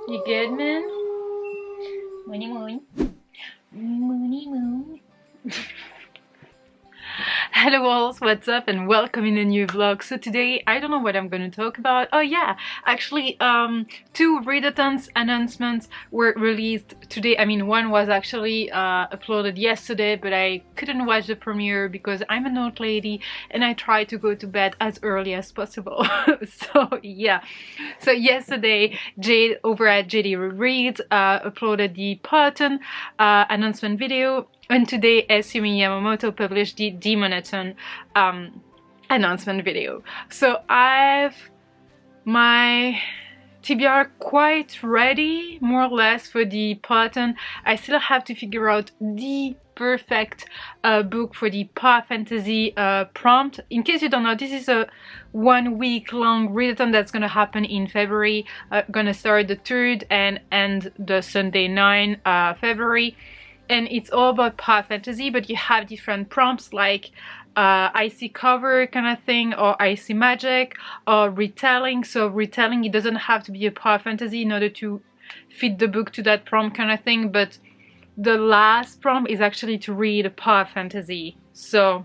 You good, man? Moony moon. Moony moon. Hello all, what's up and welcome in a new vlog. So today I don't know what I'm going to talk about. Oh yeah, actually two readathons announcements were released today. I mean, one was actually uploaded yesterday, but I couldn't watch the premiere because I'm an old lady and I try to go to bed as early as possible. So yeah, so yesterday Jade over at JD Reads uploaded the Parton announcement video. And today, Seanan Yamamoto published the Demonathon announcement video. So I've my TBR quite ready, more or less, for the Parton. I still have to figure out the perfect book for the power fantasy prompt. In case you don't know, this is a 1 week long readathon that's gonna happen in February. Gonna start the 3rd and end the Sunday 9 February. And it's all about power fantasy, but you have different prompts like icy cover kind of thing, or icy magic, or retelling. So retelling, it doesn't have to be a power fantasy in order to fit the book to that prompt kind of thing, but the last prompt is actually to read a power fantasy. So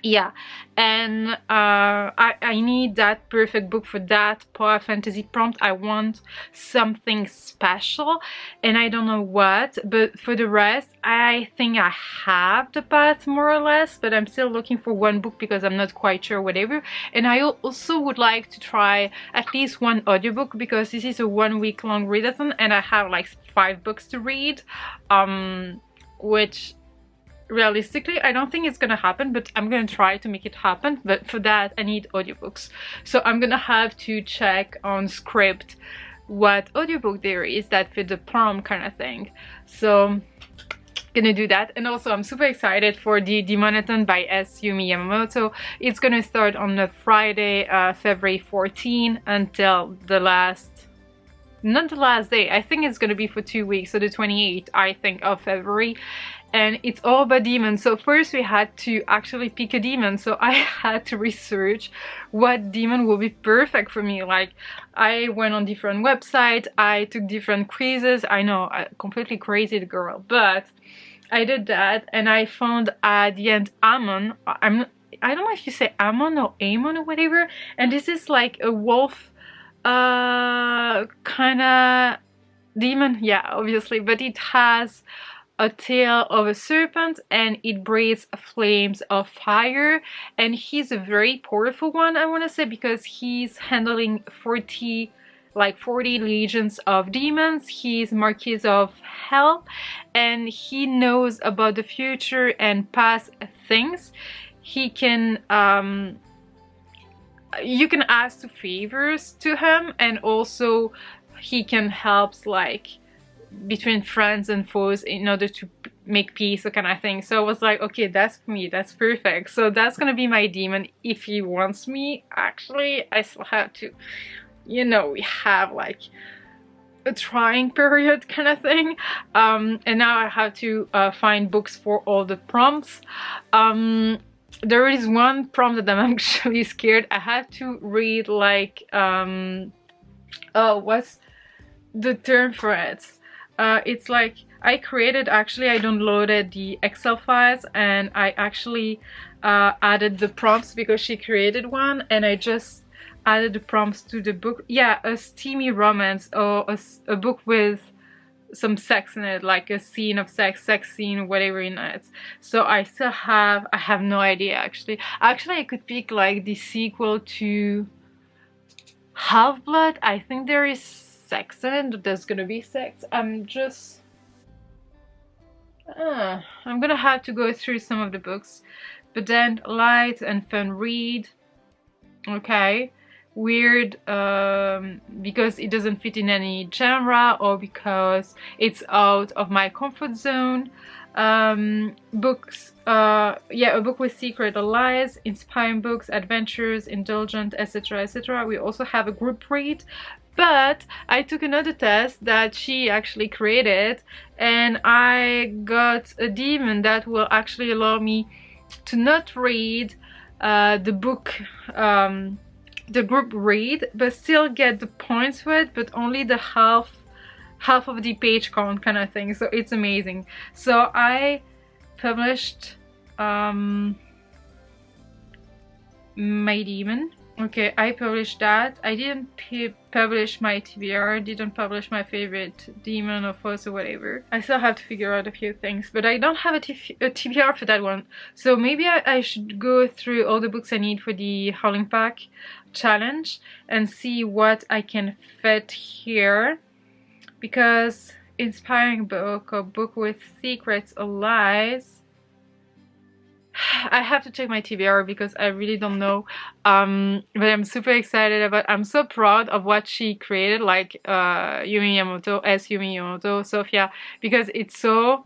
yeah, and I need that perfect book for that power fantasy prompt. I want something special and I don't know what, but for the rest I think I have the path more or less, but I'm still looking for one book because I'm not quite sure whatever. And I also would like to try at least one audiobook because this is a 1 week long readathon and I have like 5 books to read, which realistically I don't think it's gonna happen, but I'm gonna try to make it happen. But for that I need audiobooks, so I'm gonna have to check on Script what audiobook there is that fit the prompt kind of thing. So gonna do that. And also I'm super excited for the Demonathon by Seanan Yamamoto. It's gonna start on the Friday, February 14 until the last, not the last day, I think it's gonna be for 2 weeks, so the 28th I think of February. And it's all about demons. So first we had to actually pick a demon, so I had to research what demon would be perfect for me. Like, I went on different websites, I took different quizzes. I know, I completely crazy girl, but I did that and I found at the end Ammon. I don't know if you say Ammon or Amon or whatever, and this is like a wolf kind of demon, yeah, obviously, but it has a tail of a serpent and it breathes flames of fire, and he's a very powerful one, I want to say, because he's handling 40 legions of demons. He's Marquis of Hell and he knows about the future and past things. He can you can ask favors to him, and also he can help like between friends and foes in order to make peace, that kind of thing. So I was like, okay, that's me, that's perfect. So that's gonna be my demon if he wants me. Actually, I still have to, you know, we have like a trying period kind of thing, and now I have to find books for all the prompts. There is one prompt that I'm actually scared. I have to read like oh, what's the term for it? It's like I downloaded the Excel files and I actually added the prompts because she created one, and I just added the prompts to the book. Yeah, a steamy romance, or a book with some sex in it, like a scene of sex scene, whatever in it. So I have no idea actually. Actually, I could pick like the sequel to Half-Blood. I think there is sex in it. There's gonna be sex. I'm gonna have to go through some of the books. But then light and fun read, okay. Weird because it doesn't fit in any genre or because it's out of my comfort zone. Books, yeah, a book with secret or lies, inspiring books, adventures, indulgent, etc, etc. We also have a group read, but I took another test that she actually created and I got a demon that will actually allow me to not read the book, the group read, but still get the points for it, but only the half half of the page count kind of thing, so it's amazing. So I published My Demon. Okay, I published that. I didn't publish my TBR, didn't publish my favorite demon or force or whatever. I still have to figure out a few things, but I don't have a TBR for that one. So maybe I should go through all the books I need for the Howling Pack challenge and see what I can fit here. Because inspiring book or book with secrets or lies, I have to check my TBR because I really don't know, but I'm super excited about. I'm so proud of what she created, like Yumi Yamamoto, Sophia, because it's so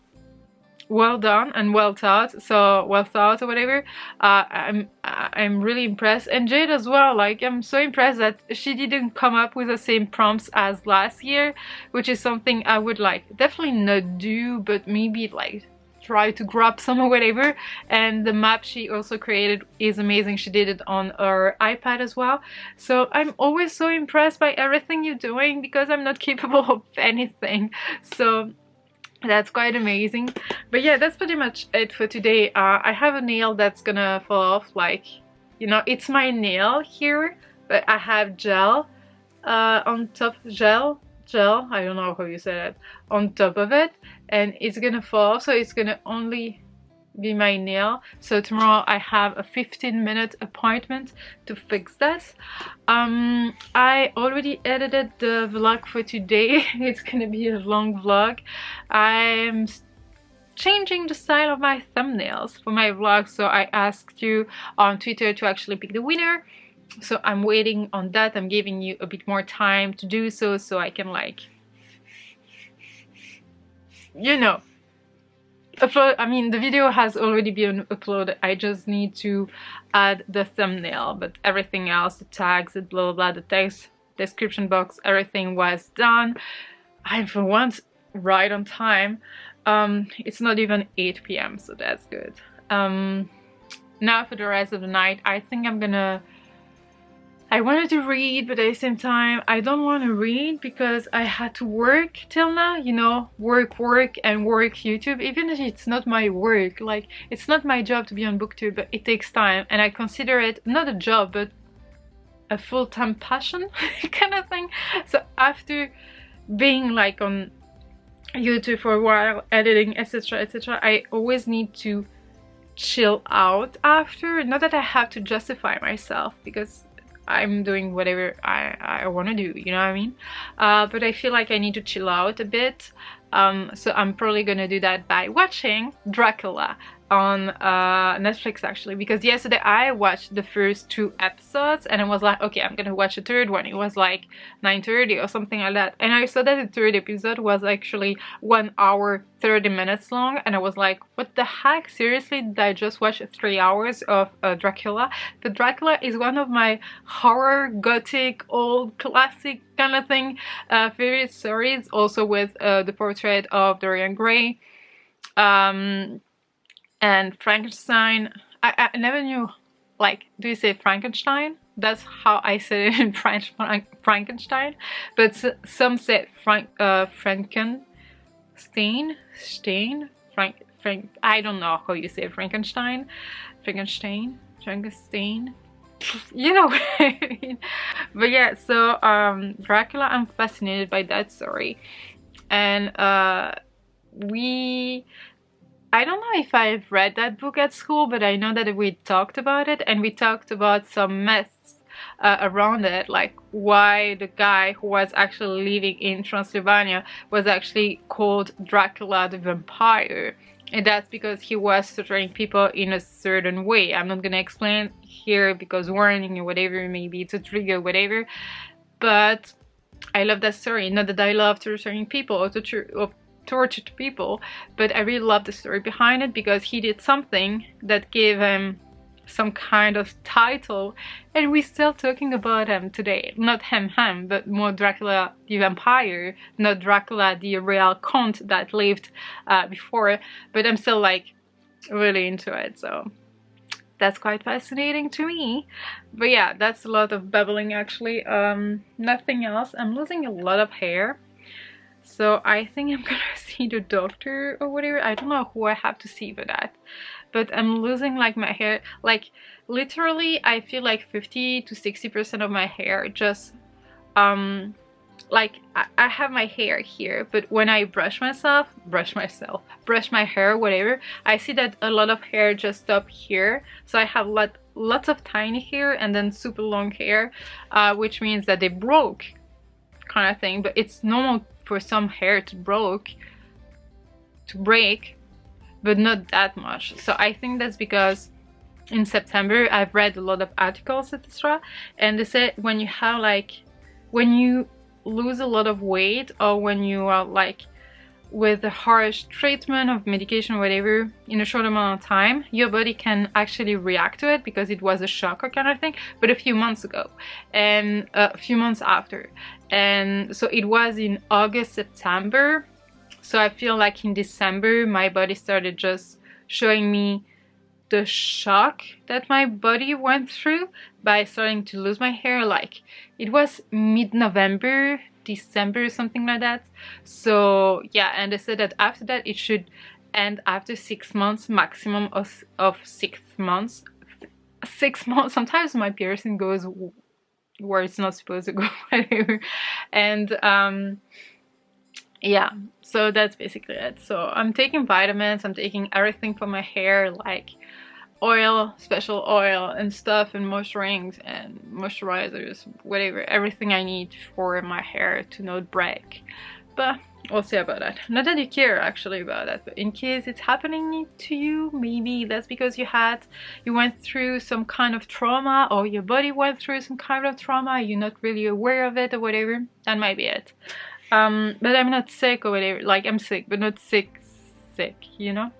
well done and well thought or whatever. I'm really impressed, and Jade as well. Like, I'm so impressed that she didn't come up with the same prompts as last year, which is something I would like definitely not do, but maybe like try to grab some or whatever. And the map she also created is amazing. She did it on her iPad as well. So I'm always so impressed by everything you're doing because I'm not capable of anything. So that's quite amazing. But yeah, that's pretty much it for today. I have a nail that's gonna fall off, like, you know, it's my nail here, but I have gel on top, gel, I don't know how you say that, on top of it, and it's gonna fall off, so it's gonna only be my nail. So tomorrow I have a 15-minute appointment to fix this. I already edited the vlog for today. It's gonna be a long vlog. I'm changing the style of my thumbnails for my vlog, so I asked you on Twitter to actually pick the winner. So I'm waiting on that. I'm giving you a bit more time to do so, so I can, like, you know, upload. I mean, the video has already been uploaded. I just need to add the thumbnail, but everything else, the tags, the blah blah, the text description box, everything was done. I'm for once right on time. It's not even 8 p.m, so that's good. Now for the rest of the night, I think I wanted to read, but at the same time I don't want to read because I had to work till now, you know, work and work YouTube, even if it's not my work. Like, it's not my job to be on BookTube, but it takes time, and I consider it not a job but a full-time passion kind of thing. So after being like on YouTube for a while, editing, etc, etc, I always need to chill out after. Not that I have to justify myself, because I'm doing whatever I want to do, you know what I mean? But I feel like I need to chill out a bit. So I'm probably gonna do that by watching Dracula on Netflix, actually, because yesterday I watched the first 2 episodes and I was like, okay, I'm gonna watch a third one. It was like 9:30 or something like that, and I saw that the third episode was actually 1 hour 30 minutes long, and I was like, what the heck, seriously, did I just watch 3 hours of Dracula? But Dracula is one of my horror, gothic, old, classic kind of thing favorite stories, also with the portrait of Dorian Gray, and Frankenstein. I never knew, like, do you say Frankenstein? That's how I say it in French, Frankenstein, but some say Frankenstein, I don't know how you say Frankenstein, you know what I mean? But yeah, so Dracula, I'm fascinated by that story, and I don't know if I've read that book at school, but I know that we talked about it, and we talked about some myths around it, like why the guy who was actually living in Transylvania was actually called Dracula the Vampire. And that's because he was torturing people in a certain way. I'm not gonna explain here because warning or whatever, maybe it's a trigger, whatever. But I love that story. Not that I love torturing people or tortured people, but I really love the story behind it because he did something that gave him some kind of title, and we're still talking about him today. Not him, but more Dracula the Vampire, not Dracula the real count that lived before, but I'm still like really into it, so that's quite fascinating to me. But yeah, that's a lot of babbling actually. Nothing else. I'm losing a lot of hair, So I think I'm gonna see the doctor or whatever. I don't know who I have to see for that, but I'm losing like my hair, like literally I feel like 50 to 60% of my hair just like I have my hair here, but when I brush my hair, whatever, I see that a lot of hair just stop here. So I have lots of tiny hair and then super long hair, which means that they broke, kind of thing. But it's normal for some hair to break, but not that much. So I think that's because in September I've read a lot of articles, etc., and they said when you have like, when you lose a lot of weight, or when you are like with a harsh treatment of medication or whatever in a short amount of time, your body can actually react to it because it was a shock or kind of thing, but a few months ago and a few months after. And so it was in August, September. So I feel like in December my body started just showing me the shock that my body went through by starting to lose my hair. Like it was mid-November, December, something like that. So yeah, and they said that after that it should end after 6 months, maximum of 6 months. 6 months. Sometimes my piercing goes where it's not supposed to go, whatever. And yeah, so that's basically it. So I'm taking vitamins, I'm taking everything for my hair, like oil, special oil and stuff, and moisturizers and moisturizers, whatever, everything I need for my hair to not break. But we'll see about that. Not that you care actually about that, but in case it's happening to you, maybe that's because you went through some kind of trauma, or your body went through some kind of trauma, you're not really aware of it or whatever. That might be it. But I'm not sick or whatever. Like I'm sick, but not sick, you know.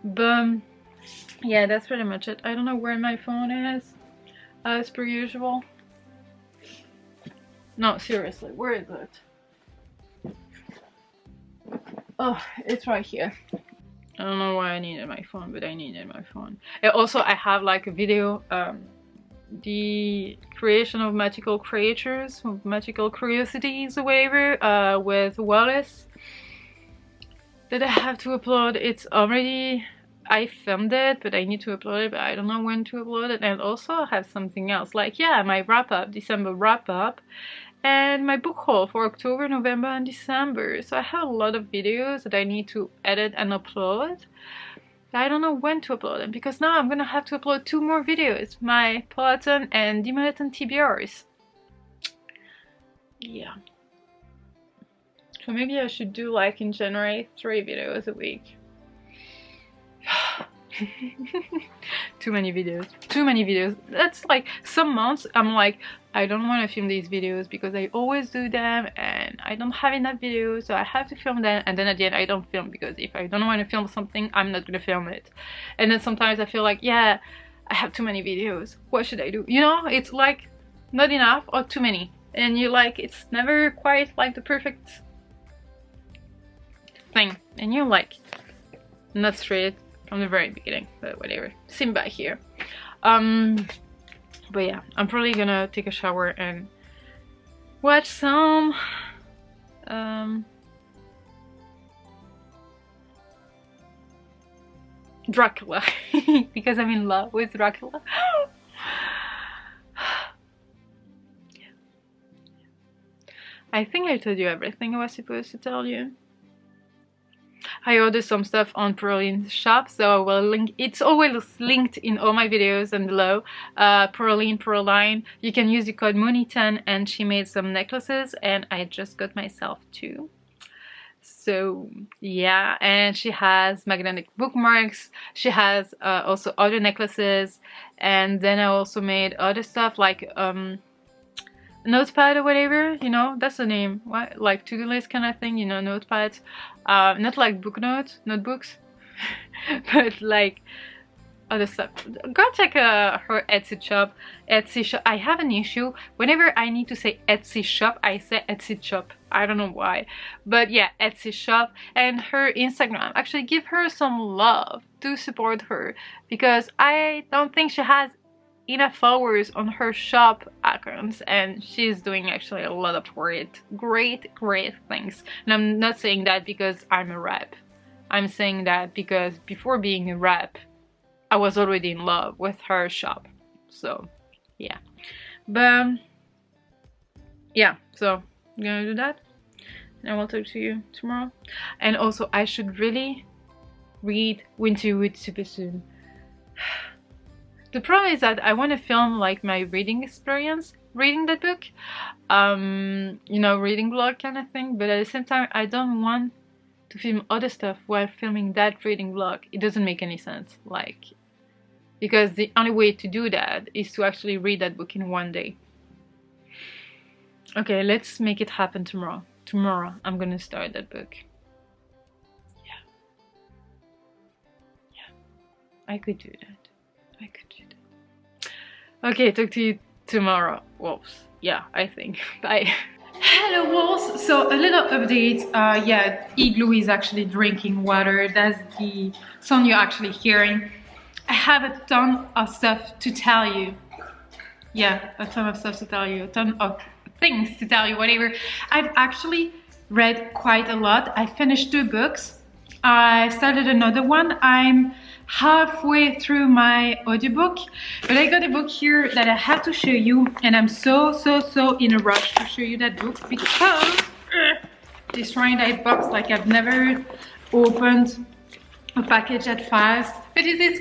But yeah, that's pretty much it. I don't know where my phone is, as per usual. No, seriously, where is it? Oh, it's right here. I don't know why I needed my phone, but I needed my phone. And also, I have like a video, the creation of magical creatures, of magical curiosities or whatever, with Wallace, that I have to upload. It's already, I filmed it, but I need to upload it, but I don't know when to upload it. And also I have something else, like yeah, my wrap-up, December wrap-up, and my book haul for October, November and December. So I have a lot of videos that I need to edit and upload. I don't know when to upload them, because now I'm gonna have to upload 2 more videos, my Peloton and Demoliton TBRs. Yeah. So maybe I should do like in January 3 videos a week. Too many videos. That's like some months I'm like, I don't want to film these videos because I always do them and I don't have enough videos, so I have to film them, and then at the end I don't film, because if I don't want to film something, I'm not gonna film it. And then sometimes I feel like, yeah, I have too many videos, what should I do? You know, it's like not enough or too many, and you like, it's never quite like the perfect thing, and you're like not straight from the very beginning, but whatever. Sim back here. But yeah, I'm probably gonna take a shower and watch some Dracula because I'm in love with Dracula. I think I told you everything I was supposed to tell you. I ordered some stuff on Proline's shop, so I will link. It's always linked in all my videos and below. Proline. You can use the code Mooney10, and she made some necklaces, and I just got myself 2. So yeah, and she has magnetic bookmarks. She has also other necklaces, and then I also made other stuff like notepad or whatever, you know, that's the name, what, like to-do list kind of thing, you know, notepads, not like notebooks, but like other stuff. Go check her Etsy shop. I have an issue whenever I need to say Etsy shop, I say Etsy shop. I don't know why, but yeah, Etsy shop. And her Instagram, actually give her some love, to support her, because I don't think she has enough followers on her shop accounts, and she's doing actually a lot of great things. And I'm not saying that because I'm a rep. I'm saying that because before being a rep, I was already in love with her shop. So yeah, but yeah, so I'm gonna do that, and I will talk to you tomorrow. And also, I should really read Winterwood super soon. The problem is that I want to film like my reading experience reading that book, you know, reading vlog kind of thing, but at the same time I don't want to film other stuff while filming that reading vlog. It doesn't make any sense, like, because the only way to do that is to actually read that book in one day. Okay, let's make it happen tomorrow. Tomorrow I'm gonna start that book. Yeah, I could do that. I could do that. Okay, talk to you tomorrow, wolves. Yeah, I think. Bye. Hello, wolves. So a little update. Yeah, Igloo is actually drinking water. That's the sound you're actually hearing. I have a ton of stuff to tell you. Yeah, a ton of stuff to tell you. A ton of things to tell you, whatever. I've actually read quite a lot. I finished 2 books. I started another one. I'm halfway through my audiobook, but I got a book here that I have to show you, and I'm so in a rush to show you that book because destroying that box like I've never opened a package that fast. But it is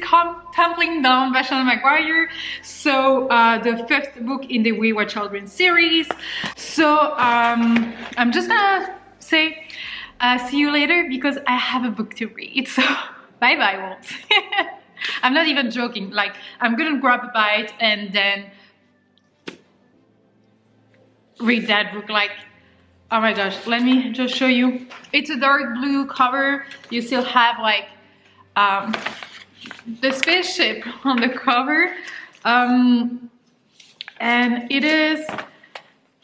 Tumbling Down by Seanan McGuire, so the 5th book in the Wayward Children series. So I'm just gonna say see you later because I have a book to read. So bye bye, wolves. I'm not even joking. Like, I'm gonna grab a bite and then read that book. Like, oh my gosh, let me just show you. It's a dark blue cover. You still have like the spaceship on the cover, and it is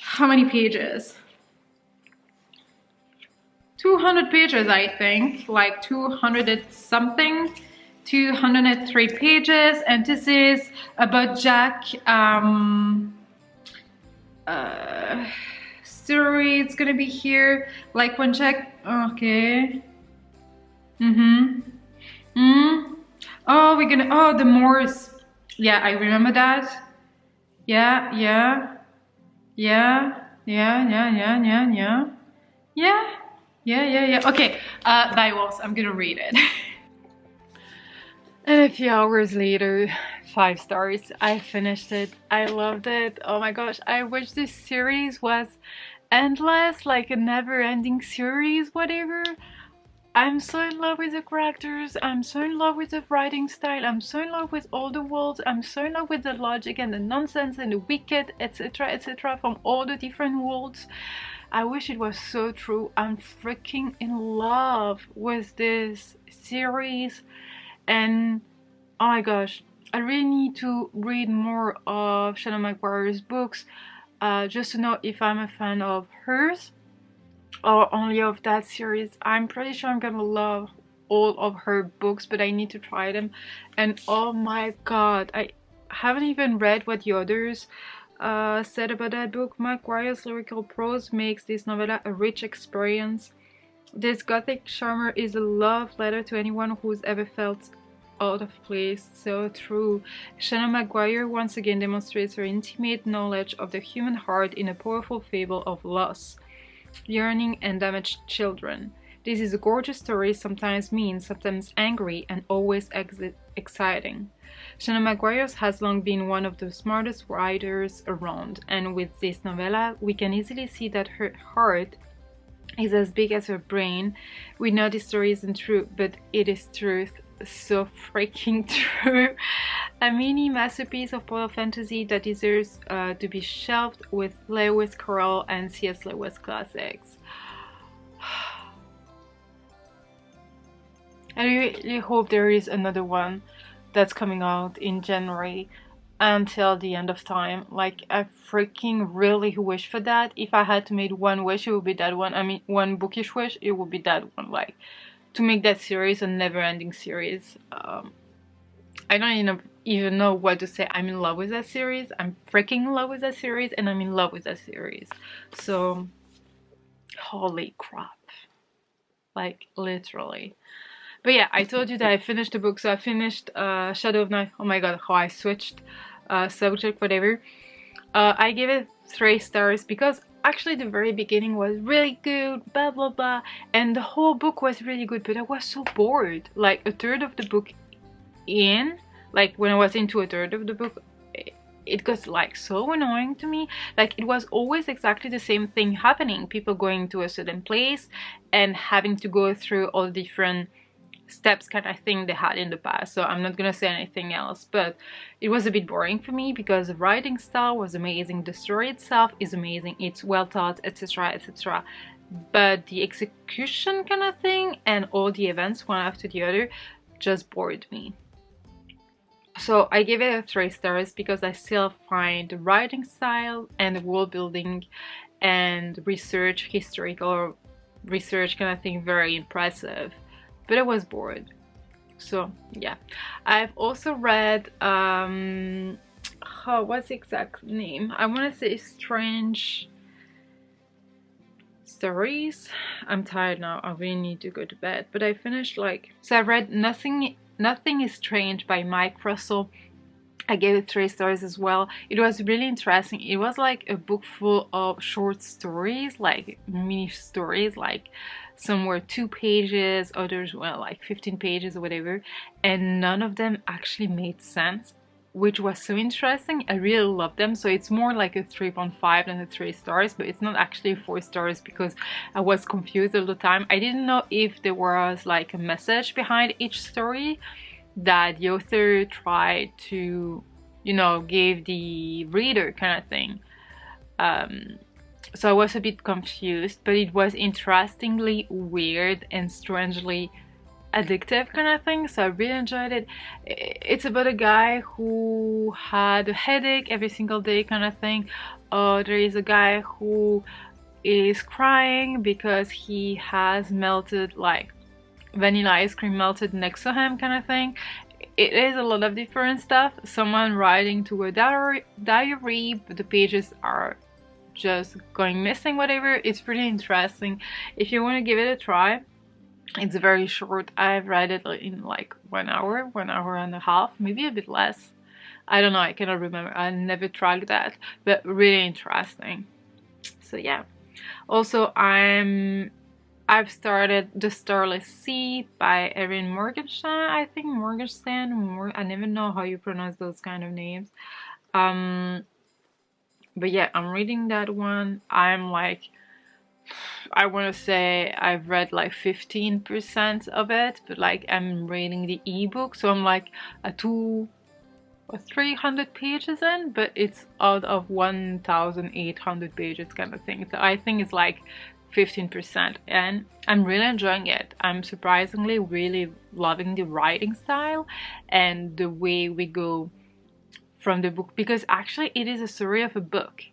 how many pages? 200 pages, I think, like 200 and something, 203 pages, and this is about Jack story. It's gonna be here, like when Jack, okay, oh, we're gonna, oh, the Moors, yeah, I remember that, yeah, okay, bye wolves, I'm gonna read it. And a few hours later, 5 stars, I finished it. I loved it. Oh my gosh, I wish this series was endless, like a never-ending series, whatever. I'm so in love with the characters, I'm so in love with the writing style, I'm so in love with all the worlds, I'm so in love with the logic and the nonsense and the wicked, etc, from all the different worlds. I wish it was so true. I'm freaking in love with this series, and oh my gosh, I really need to read more of Seanan McGuire's books, just to know if I'm a fan of hers or only of that series. I'm pretty sure I'm gonna love all of her books, but I need to try them. And oh my god, I haven't even read what the others said about that book. McGuire's lyrical prose makes this novella a rich experience. This gothic charmer is a love letter to anyone who's ever felt out of place. So true. Seanan McGuire once again demonstrates her intimate knowledge of the human heart in a powerful fable of loss, yearning, and damaged children. This is a gorgeous story, sometimes mean, sometimes angry, and always exciting. Seanan McGuire has long been one of the smartest writers around, and with this novella, we can easily see that her heart is as big as her brain. We know this story isn't true, but it is truth. So freaking true. A mini masterpiece of portal fantasy that deserves to be shelved with Lewis Carroll and C.S. Lewis classics. I really hope there is another one that's coming out in January until the end of time. Like, I freaking really wish for that. If I had to make one wish, it would be that one. I mean, one bookish wish, it would be that one. Like, to make that series a never-ending series. I don't even know what to say. I'm in love with that series. I'm freaking in love with that series, and I'm in love with that series. So holy crap, like literally. But yeah, I told you that I finished the book. So I finished Shadow of Night. Oh my god, how I switched subject, whatever. I gave it 3 stars because actually the very beginning was really good, blah blah blah, and the whole book was really good, but I was so bored. Like a third of the book in, like when I was into a third of the book, it got like so annoying to me. Like it was always exactly the same thing happening, people going to a certain place and having to go through all the different steps kind of thing they had in the past. So I'm not gonna say anything else, but it was a bit boring for me because the writing style was amazing, the story itself is amazing, it's well thought, etc, etc, but the execution kind of thing and all the events one after the other just bored me. So I give it 3 stars because I still find the writing style and the world building and research, historical research kind of thing very impressive, but I was bored. So yeah, I've also read what's the exact name? I want to say Strange Stories. I'm tired now, I really need to go to bed, but I finished so I read Nothing is Strange by Mike Russell. I gave it 3 stars as well. It was really interesting. It was like a book full of short stories, like mini stories, like some were 2 pages, others were like 15 pages or whatever, and none of them actually made sense, which was so interesting. I really loved them. So it's more like a 3.5 than a 3 stars, but it's not actually 4 stars because I was confused all the time. I didn't know if there was like a message behind each story that the author tried to, you know, give the reader kind of thing. So I was a bit confused, but it was interestingly weird and strangely addictive kind of thing, so I really enjoyed it. It's about a guy who had a headache every single day kind of thing. There is a guy who is crying because he has melted like vanilla ice cream melted next to him kind of thing. It is a lot of different stuff. Someone writing to a diary, but the pages are just going missing, whatever. It's pretty interesting. If you want to give it a try, it's very short. I've read it in like 1 hour, 1.5 hours, maybe a bit less. I don't know, I cannot remember. I never tracked that, but really interesting. So yeah. Also, I've started The Starless Sea by Erin Morgenstern, I think. Morgenstern. I never know how you pronounce those kind of names. But yeah, I'm reading that one. I'm like, I want to say I've read like 15% of it, but like I'm reading the ebook, so I'm like a 200 or 300 pages in, but it's out of 1,800 pages kind of thing. So I think it's like 15%, and I'm really enjoying it. I'm surprisingly really loving the writing style and the way we go from the book, because actually it is a story of a book,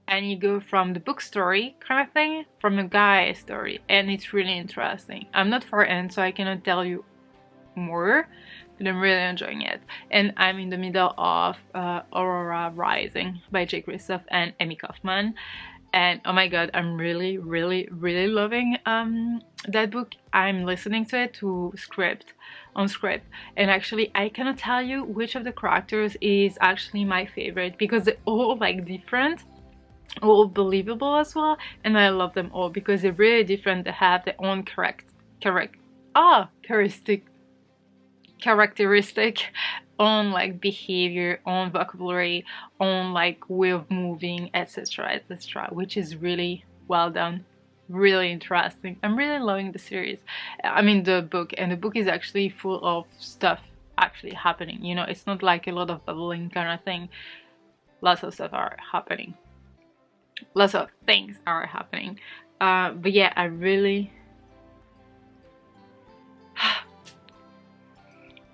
and you go from the book story kind of thing from a guy's story, and it's really interesting. I'm not far in, so I cannot tell you more, but I'm really enjoying it. And I'm in the middle of Aurora Rising by Jake Kristoff and Emmy Kaufman, and oh my god, I'm really loving that book. I'm listening to it on script, and actually I cannot tell you which of the characters is actually my favorite, because they're all like different, all believable as well, and I love them all because they're really different. They have their own characteristic, own like behavior, own vocabulary, own like way of moving, etc, etc, which is really well done, really interesting. I'm really loving the series, I mean the book, and the book is actually full of stuff actually happening, you know. It's not like a lot of bubbling kind of thing. Lots of stuff are happening, lots of things are happening. But yeah, I really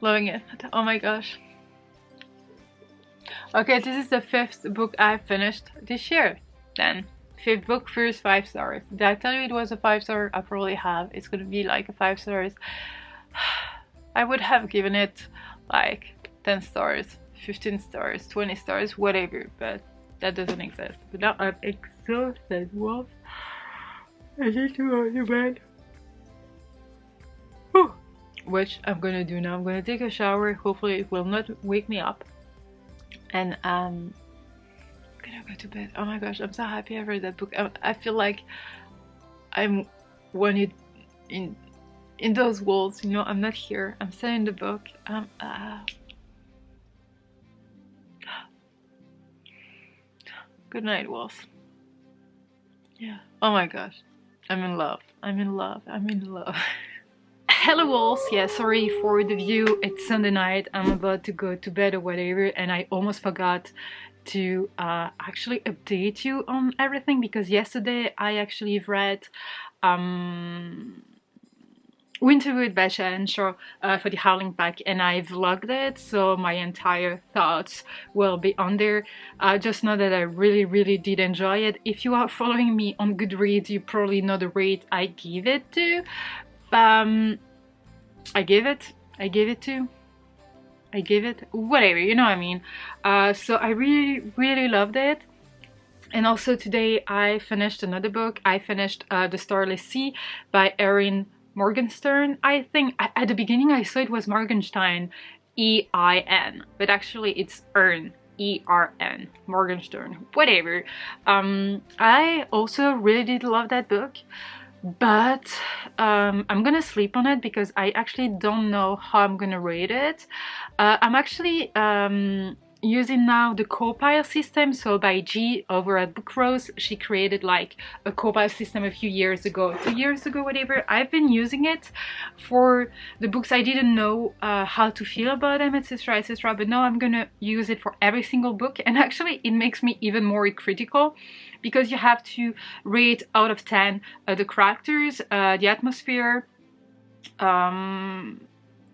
loving it. Oh my gosh. Okay, this is the 5th book I finished this year. Then 5th book, first 5 stars. Did I tell you it was a 5 star? I probably have. It's gonna be like a 5 stars. I would have given it like 10 stars, 15 stars, 20 stars, whatever, but that doesn't exist. But now I'm exhausted, wolf. I need to go to bed. Whew. Which I'm gonna do now. I'm gonna take a shower. Hopefully it will not wake me up. And I'm gonna go to bed. Oh my gosh, I'm so happy I read that book. I feel like I'm wanted in those walls, you know. I'm not here. I'm still in the book. Good night, wolf. Yeah. Oh my gosh. I'm in love. I'm in love. I'm in love. Hello wolves. Yeah, sorry for the view. It's Sunday night. I'm about to go to bed or whatever, and I almost forgot to actually update you on everything, because yesterday I actually read Winter with Sasha and Sasha for the Howling Pack, and I vlogged it, so my entire thoughts will be on there. Just know that I really did enjoy it. If you are following me on Goodreads, you probably know the rate I give it to. I gave it, whatever, you know what I mean. So I really loved it. And also today I finished another book. I finished The Starless Sea by Erin Morgenstern. I think at the beginning I saw it was Morgenstein, E-I-N, but actually it's Erin, E-R-N, Morgenstern, whatever. I also really did love that book, but I'm gonna sleep on it because I actually don't know how I'm gonna rate it. I'm actually using now the co-pile system. So by G over at Book Rose, she created like a co-pile system a few years ago, 2 years ago, whatever. I've been using it for the books I didn't know how to feel about them, etc, etc, but now I'm gonna use it for every single book. And actually it makes me even more critical, because you have to rate out of 10 the characters, the atmosphere,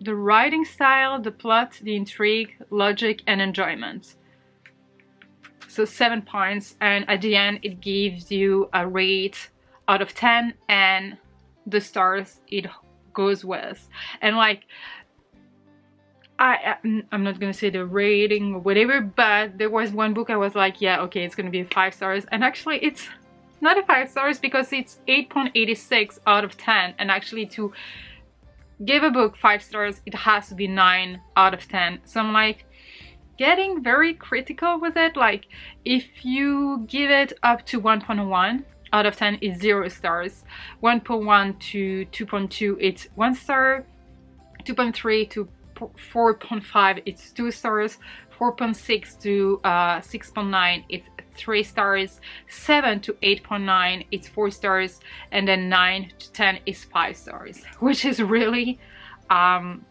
the writing style, the plot, the intrigue, logic, and enjoyment. So 7 points, and at the end it gives you a rate out of 10 and the stars it goes with. And like, I'm not gonna say the rating or whatever, but there was one book I was like, yeah, okay, it's gonna be 5 stars, and actually it's not a 5 stars because it's 8.86 out of 10, and actually to give a book 5 stars it has to be 9 out of 10. So I'm like getting very critical with it. Like if you give it up to 1.1 out of 10 is 0 stars, 1.1 to 2.2 it's 1 star, 2.3 to 4.5 it's 2 stars, 4.6 to 6.9 it's 3 stars, 7 to 8.9 it's 4 stars, and then 9 to 10 is 5 stars, which is really how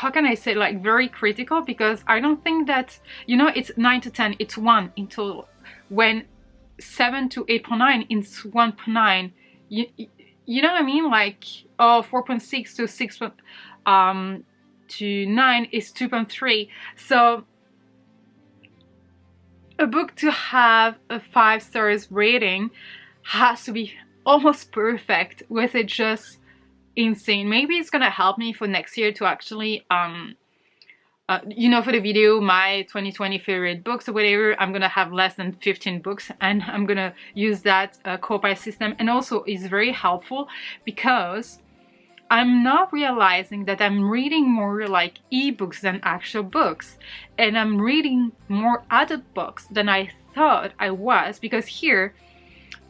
can I say, like very critical, because I don't think that, you know, it's 9 to 10 it's 1 in total, when 7 to 8.9 it's 1.9. You know what I mean? Like, oh, 4.6 to 6 to 9 is 2.3. So a book to have a 5 stars rating has to be almost perfect, with it just insane. Maybe it's gonna help me for next year to actually you know, for the video my 2020 favorite books or whatever, I'm gonna have less than 15 books, and I'm gonna use that co-pile system. And also it's very helpful because I'm now realizing that I'm reading more like ebooks than actual books, and I'm reading more adult books than I thought I was, because here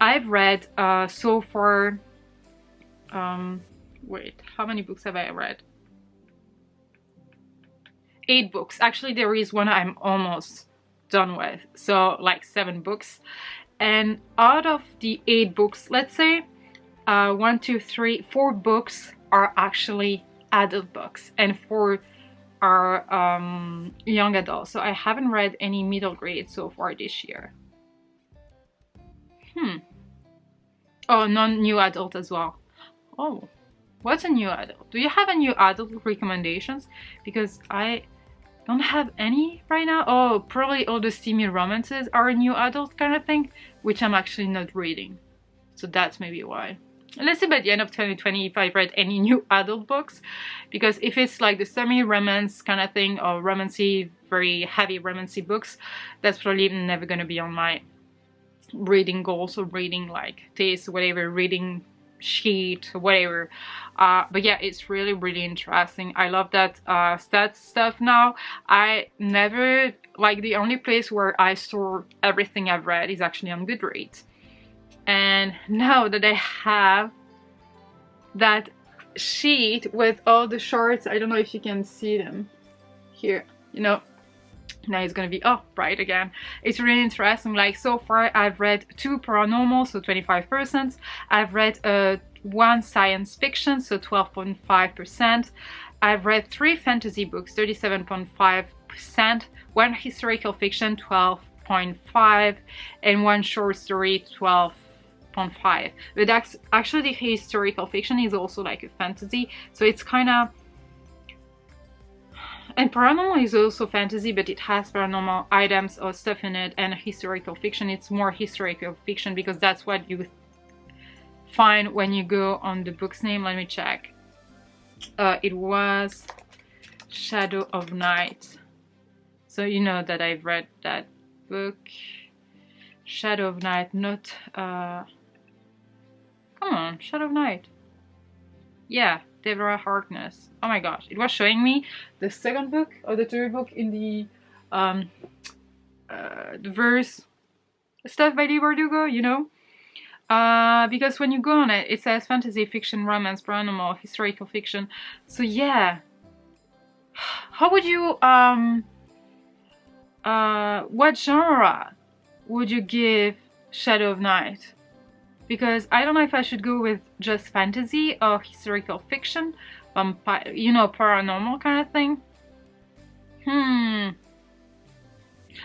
I've read so far wait, how many books have I read? 8 books. Actually there is one I'm almost done with, so like 7 books. And out of the 8 books, let's say 1, 2, 3, 4 books are actually adult books and 4 are young adults. So I haven't read any middle grade so far this year. Oh, non-new adult as well. Oh, what's a new adult? Do you have a new adult recommendations? Because I don't have any right now. Oh, probably all the steamy romances are a new adult kind of thing, which I'm actually not reading. So that's maybe why. let's see by the end of 2020 if I've read any new adult books, because if it's like the semi-romance kind of thing or romancy, very heavy romancy books, that's probably never gonna be on my reading goals or reading like taste, whatever, reading sheet, whatever. But yeah, it's really interesting. I love that stats stuff now. I never, like, the only place where I store everything I've read is actually on Goodreads. And now that I have that sheet with all the shorts, I don't know if you can see them here, you know, now it's gonna be, oh, bright again. It's really interesting. Like, so far I've read 2 paranormal, so 25%. I've read 1 science fiction, so 12.5%. I've read 3 fantasy books, 37.5%. 1 historical fiction, 12.5%, and 1 short story, 12.5%. But that's actually, the historical fiction is also like a fantasy, so it's kind of, and paranormal is also fantasy, but it has paranormal items or stuff in it. And historical fiction, it's more historical fiction because that's what you find when you go on the book's name. Let me check. It was Shadow of Night. So you know that I've read that book. Shadow of Night, not come on, Shadow of Night. Yeah, Deborah Harkness. Oh my gosh, it was showing me the second book or the third book in the verse stuff by Lee Bardugo, you know? Because when you go on it, it says fantasy, fiction, romance, paranormal, historical fiction. So yeah. How would you, what genre would you give Shadow of Night? Because I don't know if I should go with just fantasy or historical fiction, you know, paranormal kind of thing.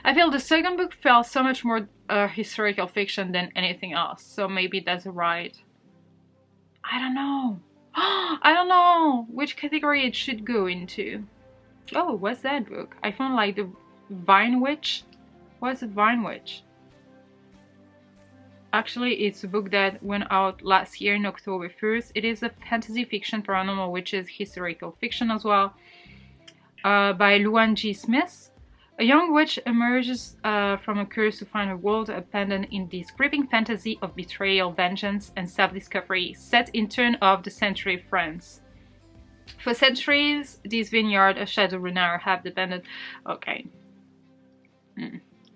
I feel the second book felt so much more historical fiction than anything else, so maybe that's right. I don't know. I don't know which category it should go into. Oh, what's that book? I found like the Vine Witch. What's the Vine Witch? Actually, it's a book that went out last year in October 1st. It is a fantasy fiction paranormal, which is historical fiction as well, by Luan G. Smith. A young witch emerges from a curse to find her world abandoned in this gripping fantasy of betrayal, vengeance, and self-discovery, set in turn of the century France. For centuries, this vineyard of Shadowrunner have depended. Okay.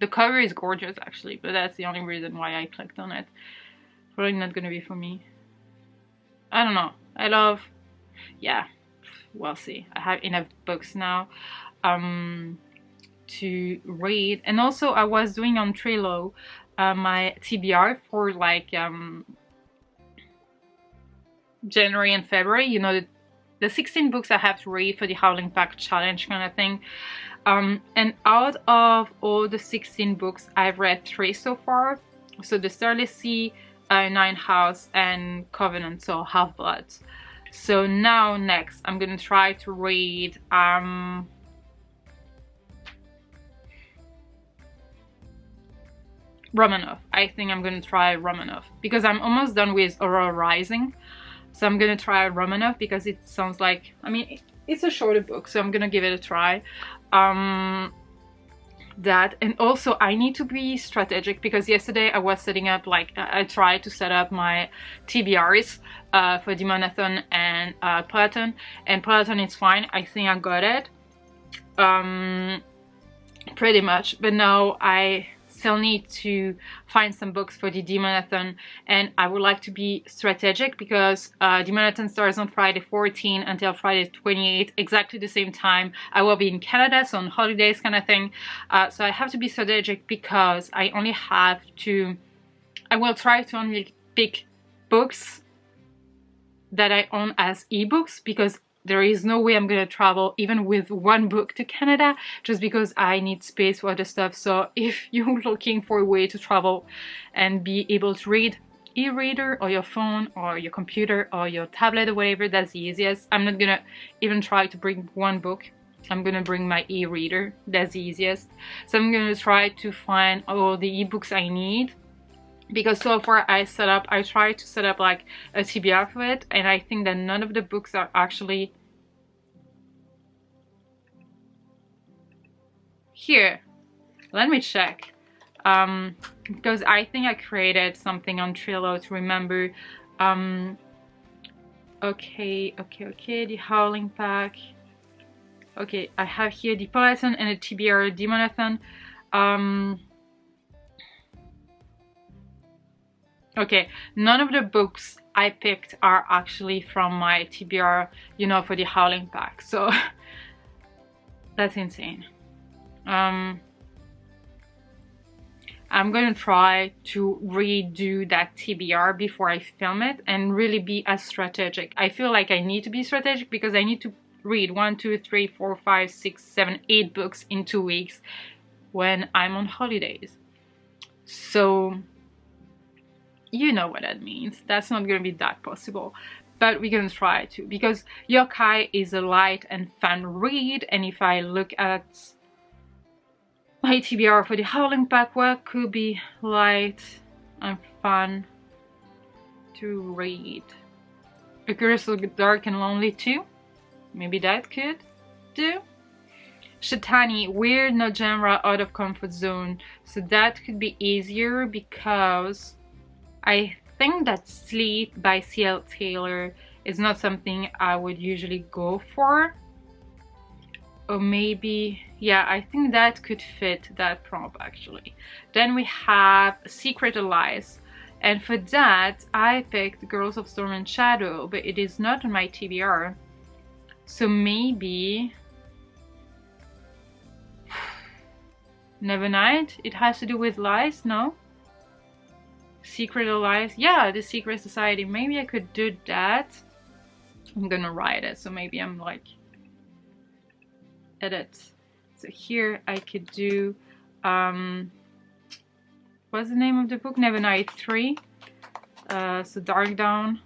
The cover is gorgeous, actually, but that's the only reason why I clicked on it. Probably not gonna be for me. I don't know. I love... Yeah, we'll see. I have enough books now to read. And also, I was doing on Trello my TBR for like January and February. You know, the 16 books I have to read for the Howling Pack Challenge kind of thing. And out of all the 16 books, I've read 3 so far. So the Starless Sea, Nine House, and Covenant, so Half-Blood. So now next, I'm gonna try to read Romanov. I think I'm gonna try Romanov because I'm almost done with Aurora Rising. So I'm gonna try Romanov because it sounds like, I mean, it's a shorter book, so I'm gonna give it a try. That, and also I need to be strategic because yesterday I was setting up, like, I tried to set up my TBRs for Demonathon and Peloton, and Peloton is fine. I think I got it pretty much, but now I still need to find some books for the Demonathon, and I would like to be strategic because Demonathon starts on Friday 14 until Friday 28, exactly the same time. I will be in Canada, so on holidays kind of thing. So I have to be strategic because I only have to, I will try to only pick books that I own as ebooks because there is no way I'm gonna travel even with 1 book to Canada just because I need space for other stuff. So if you're looking for a way to travel and be able to read, e-reader or your phone or your computer or your tablet or whatever, that's the easiest. I'm not gonna even try to bring 1 book. I'm gonna bring my e-reader, that's the easiest. So I'm gonna try to find all the ebooks I need because so far I tried to set up like a TBR for it, and I think that none of the books are actually here. Let me check, because I think I created something on Trello to remember. Okay, the Howling Pack. Okay, I have here the Poison and the TBR Demonathon. Okay, none of the books I picked are actually from my TBR, you know, for the Howling Pack. So that's insane. I'm gonna try to redo that TBR before I film it and really be as strategic. I feel like I need to be strategic because I need to read 1, 2, 3, 4, 5, 6, 7, 8 books in 2 weeks when I'm on holidays. So you know what that means. That's not gonna be that possible, but we're gonna try to, because yokai is a light and fun read, and if I look at my TBR for the Howling Pack, what could be light and fun to read? A Curse of Dark and Lonely too? Maybe that could do. Shatani, weird, no genre, out of comfort zone. So that could be easier because I think that Sleep by C.L. Taylor is not something I would usually go for. Or maybe, yeah, I think that could fit that prompt actually. Then we have Secret Allies. And for that, I picked Girls of Storm and Shadow, but it is not on my TBR. So maybe Nevernight? It has to do with lies? No? Secret Allies? Yeah, the Secret Society. Maybe I could do that. I'm gonna write it, so maybe I'm like edit. So here I could do what's the name of the book? Nevernight 3. So Dark Dawn.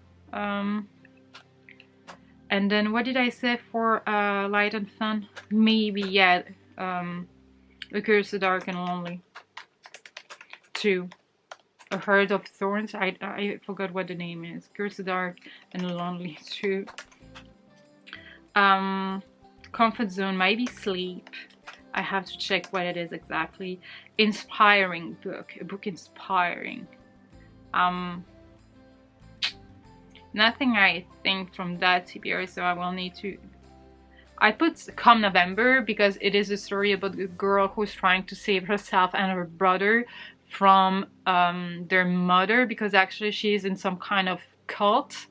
And then what did I say for light and fun? Maybe, yeah, A Curse of Dark and Lonely 2. A Heart of Thorns. I forgot what the name is. Curse of Dark and Lonely 2. Comfort Zone, maybe Sleep. I have to check what it is exactly. Inspiring book. A book inspiring. Nothing I think from that TBR, so I will need to... I put Come November because it is a story about a girl who's trying to save herself and her brother from their mother, because actually she's in some kind of cult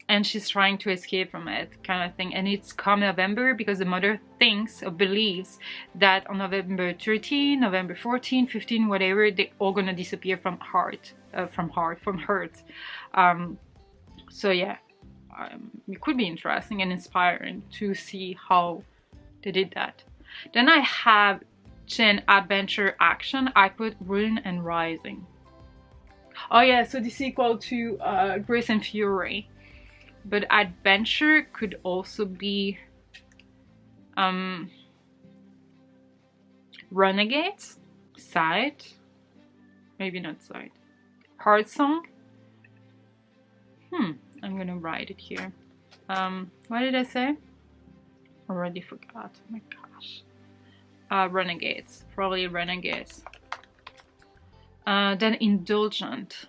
and she's trying to escape from it, kind of thing. And it's Come November because the mother thinks or believes that on November 13, November 14, 15, whatever, they're all gonna disappear from hurt. So yeah, it could be interesting and inspiring to see how they did that. Then I have Chen Adventure Action. I put Rune and Rising. Oh yeah, so the sequel to Grace and Fury. But Adventure could also be Renegades? Side? Maybe not Side. Heart Song? I'm gonna write it here. What did I say? Already forgot. Oh my gosh. Renegades. Probably Renegades. Then Indulgent.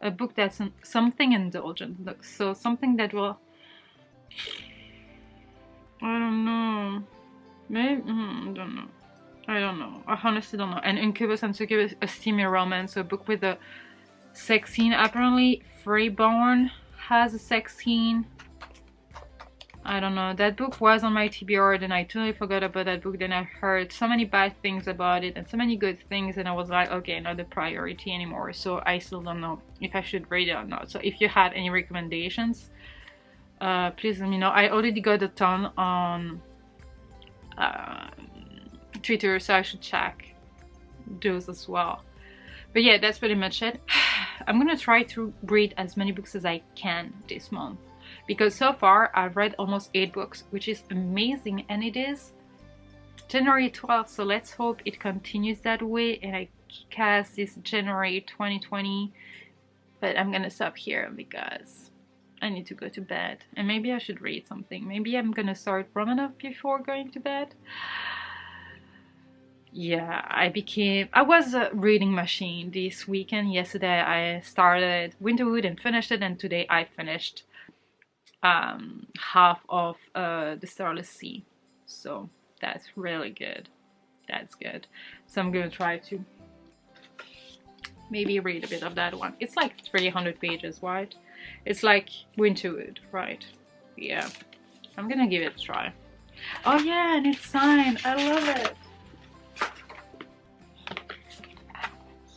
A book that's something indulgent. So something that will... I don't know. Maybe... I don't know. I don't know. I honestly don't know. And Incubus and Succubus, a steamy romance. A book with a sex scene. Apparently Freeborn has a sex scene. I don't know. That book was on my TBR, then I totally forgot about that book. Then I heard so many bad things about it and so many good things, and I was like, okay, not the priority anymore. So I still don't know if I should read it or not. So if you have any recommendations, please let me know. I already got a ton on Twitter, so I should check those as well. But yeah, that's pretty much it. I'm gonna try to read as many books as I can this month, because so far I've read almost 8 books, which is amazing, and it is January 12th, so let's hope it continues that way and I cast this January 2020, but I'm gonna stop here because I need to go to bed, and maybe I should read something. Maybe I'm gonna start Romanov before going to bed. Yeah, I was a reading machine this weekend. Yesterday I started Winterwood and finished it, and today I finished half of the Starless Sea. So that's really good. That's good. So I'm gonna try to maybe read a bit of that one. It's like 300 pages, right? It's like Winterwood, right? Yeah. I'm gonna give it a try. Oh yeah, and it's signed. I love it.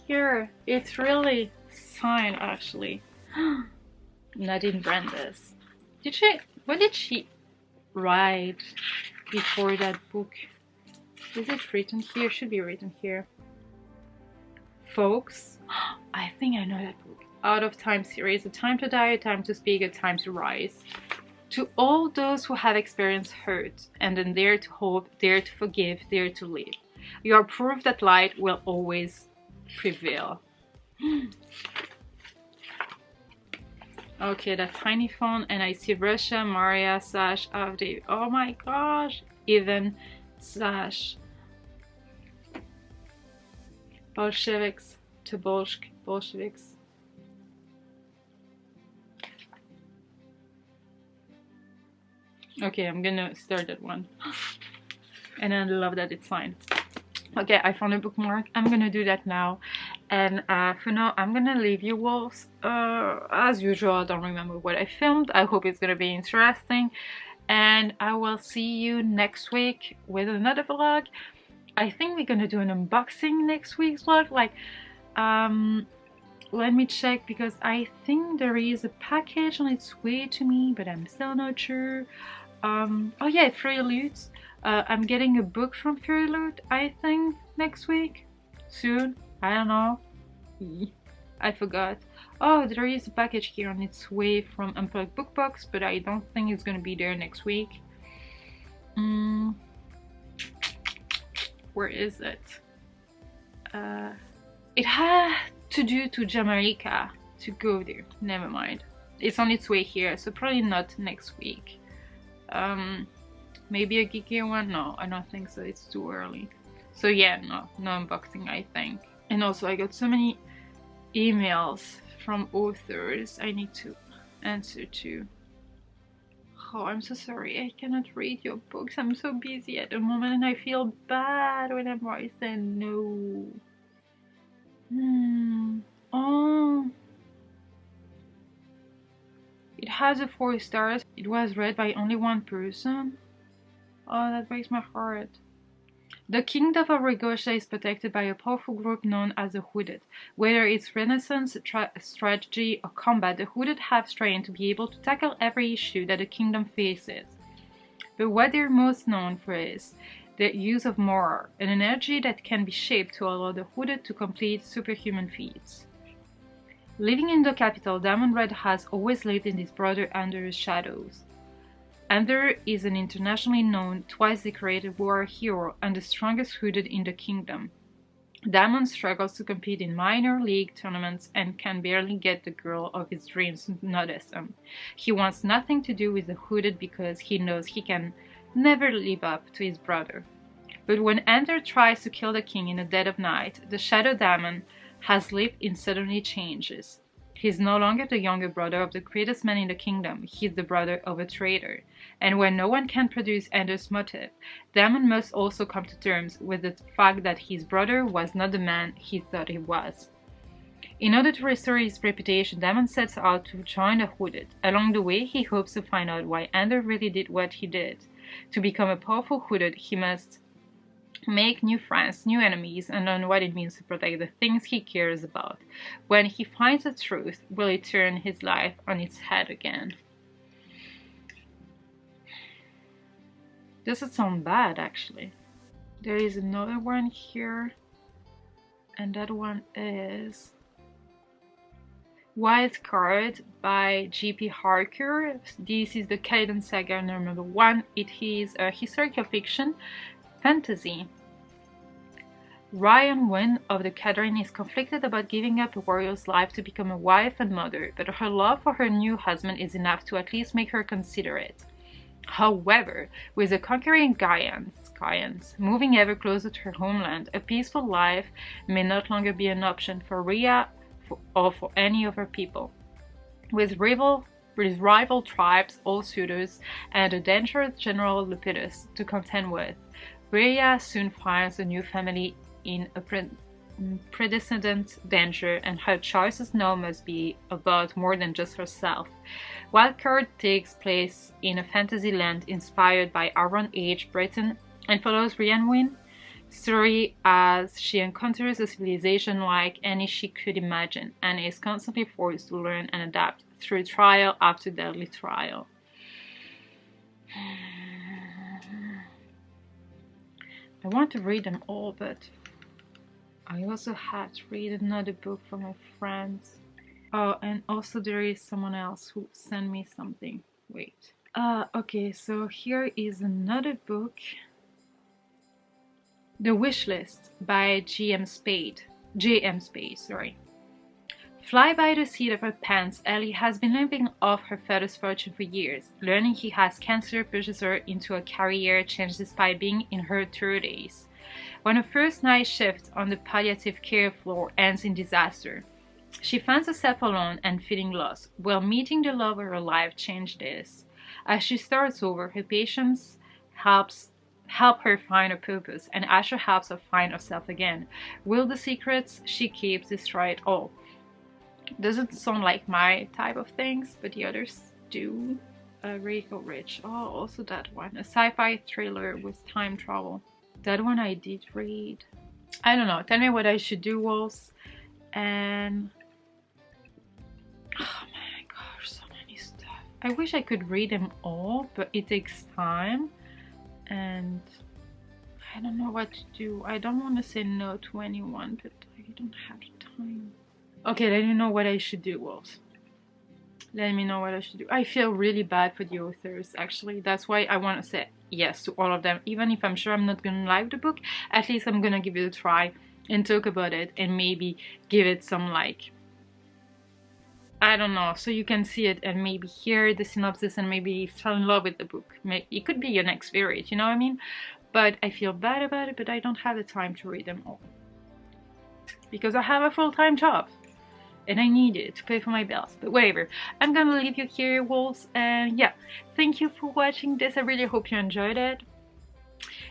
Here, it's really signed actually. Nadine Brandes. What did she write before that book? Is it written here? Should be written here. Folks, I think I know that book. Out of Time series, A Time to Die, A Time to Speak, A Time to Rise. To all those who have experienced hurt and then dare to hope, dare to forgive, dare to live. You are proof that light will always prevail. Okay, that tiny phone, and I see Russia, Maria, Sasha, Avdi. Oh my gosh, even Sasha. Bolsheviks to Bolsheviks. Okay, I'm gonna start that one. And I love that it's signed. Okay, I found a bookmark. I'm gonna do that now. And for now, I'm gonna leave you wolves. As usual, I don't remember what I filmed. I hope it's gonna be interesting. And I will see you next week with another vlog. I think we're gonna do an unboxing next week's vlog. Like, let me check, because I think there is a package on its way to me, but I'm still not sure. Oh yeah, Free Loot. I'm getting a book from Free Loot, I think, next week. Soon. I don't know. I forgot. Oh, there is a package here on its way from Unplugged Book Box, but I don't think it's gonna be there next week. Where is it? It had to do to Jamaica to go there. Never mind. It's on its way here, so probably not next week. Maybe a geeky one? No, I don't think so. It's too early. So yeah, no unboxing, I think. And also, I got so many emails from authors I need to answer to. Oh, I'm so sorry, I cannot read your books. I'm so busy at the moment, and I feel bad whenever I say no. Oh, it has a 4 stars. It was read by only one person. Oh, that breaks my heart. The kingdom of Rigosha is protected by a powerful group known as the Hooded. Whether it's renaissance, strategy, or combat, the Hooded have strength to be able to tackle every issue that the kingdom faces. But what they're most known for is the use of Moror, an energy that can be shaped to allow the Hooded to complete superhuman feats. Living in the capital, Diamond Red has always lived in this brother Andor's shadows. Andor is an internationally known, twice-decorated war hero and the strongest hooded in the kingdom. Diamond struggles to compete in minor league tournaments and can barely get the girl of his dreams to notice him. He wants nothing to do with the hooded because he knows he can never live up to his brother. But when Andor tries to kill the king in the dead of night, the Shadow Diamond has lived and suddenly changes. He's no longer the younger brother of the greatest man in the kingdom, he's the brother of a traitor. And when no one can produce Andor's motive, Diamond must also come to terms with the fact that his brother was not the man he thought he was. In order to restore his reputation, Diamond sets out to join the Hooded. Along the way, he hopes to find out why Andor really did what he did. To become a powerful Hooded, he must make new friends, new enemies, and learn what it means to protect the things he cares about. When he finds the truth, will he turn his life on its head again? Doesn't sound bad, actually. There is another one here, and that one is Wild Card by J.P. Harker. This is the Kaiden Saga #1. It is a historical fiction fantasy. Ryan Wynn of the Catherine is conflicted about giving up a warrior's life to become a wife and mother, but her love for her new husband is enough to at least make her consider it. However, with the conquering Gaians moving ever closer to her homeland, a peaceful life may not longer be an option for Rhea or for any of her people. With rival tribes, all suitors, and a dangerous General Lepidus to contend with, Rhea soon finds a new family in a precedent danger, and her choices now must be about more than just herself. Wildcard takes place in a fantasy land inspired by Iron Age Britain and follows Ryan Wynn's story as she encounters a civilization like any she could imagine and is constantly forced to learn and adapt through trial after deadly trial. I want to read them all, but I also had to read another book for my friends. Oh, and also there is someone else who sent me something. Wait. Okay, so here is another book. The Wish List by J.M. Spade, sorry. Fly by the seat of her pants, Ellie has been living off her father's fortune for years. Learning he has cancer pushes her into a career change despite being in her 30s. When her first night shift on the palliative care floor ends in disaster, she finds herself alone and feeling lost. Will meeting the love of her life change this? As she starts over, her patience help her find her purpose, and Asher helps her find herself again. Will the secrets she keeps destroy it all? Doesn't sound like my type of things, but the others do. Rico Rich. Oh, also that one. A sci-fi thriller with time travel. That one I did read. I don't know. Tell me what I should do, Wolves. And oh my gosh, so many stuff. I wish I could read them all, but it takes time. And I don't know what to do. I don't want to say no to anyone, but I don't have the time. Okay, let me know what I should do, Wolves. Let me know what I should do. I feel really bad for the authors, actually. That's why I want to say yes to all of them. Even if I'm sure I'm not going to like the book, at least I'm going to give it a try and talk about it and maybe give it some, like, I don't know, so you can see it and maybe hear the synopsis and maybe fall in love with the book. It could be your next favorite, you know what I mean? But I feel bad about it, but I don't have the time to read them all. Because I have a full-time job. And I need it to pay for my bills, but whatever. I'm gonna leave you here, Wolves, and yeah, thank you for watching this. I really hope you enjoyed it.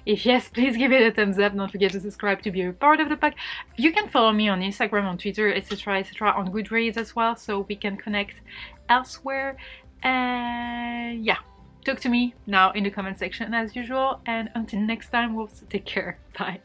If yes, please give it a thumbs up. Don't forget to subscribe to be a part of the pack. You can follow me on Instagram, on Twitter, etc, on Goodreads as well, so we can connect elsewhere. And yeah, talk to me now in the comment section as usual, and until next time, Wolves, take care. Bye.